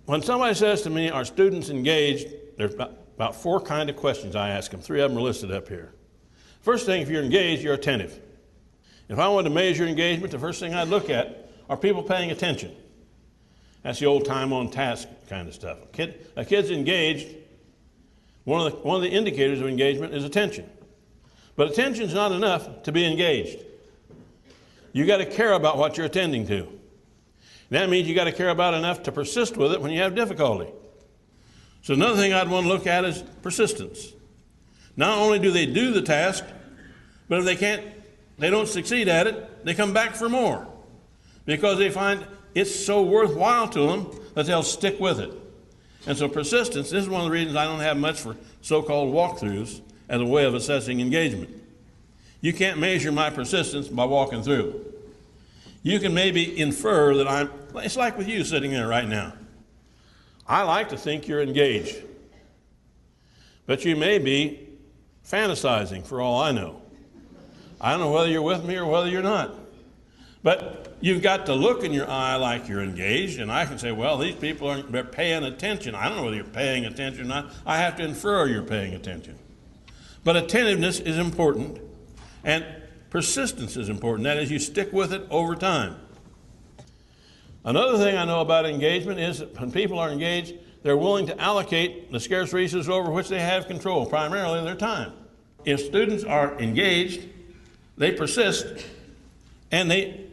When somebody says to me, are students engaged, there's about four kind of questions I ask them. Three of them are listed up here. First thing, if you're engaged, you're attentive. If I wanted to measure engagement, the first thing I'd look at are people paying attention. That's the old time on task kind of stuff. A kid's engaged. One of the indicators of engagement is attention. But attention is not enough to be engaged. You got to care about what you're attending to. That means you got to care about enough to persist with it when you have difficulty. So another thing I'd want to look at is persistence. Not only do they do the task, but if they don't succeed at it, they come back for more because they find it's so worthwhile to them that they'll stick with it. And so persistence, this is one of the reasons I don't have much for so-called walkthroughs as a way of assessing engagement. You can't measure my persistence by walking through. You can maybe infer that it's like with you sitting there right now. I like to think you're engaged, but you may be fantasizing for all I know. I don't know whether you're with me or whether you're not. But you've got to look in your eye like you're engaged, and I can say, well, these people they're paying attention. I don't know whether you're paying attention or not. I have to infer you're paying attention. But attentiveness is important, and persistence is important. That is, you stick with it over time. Another thing I know about engagement is that when people are engaged, they're willing to allocate the scarce resources over which they have control, primarily their time. If students are engaged, they persist, and they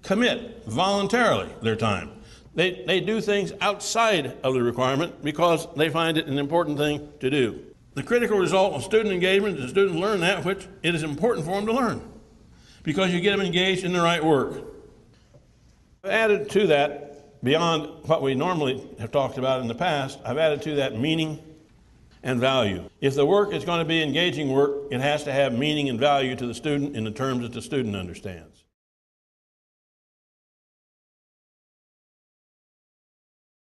commit voluntarily their time. They do things outside of the requirement because they find it an important thing to do. The critical result of student engagement is that students learn that which it is important for them to learn because you get them engaged in the right work. I've added to that, beyond what we normally have talked about in the past, I've added to that meaning and value. If the work is going to be engaging work, it has to have meaning and value to the student in the terms that the student understands.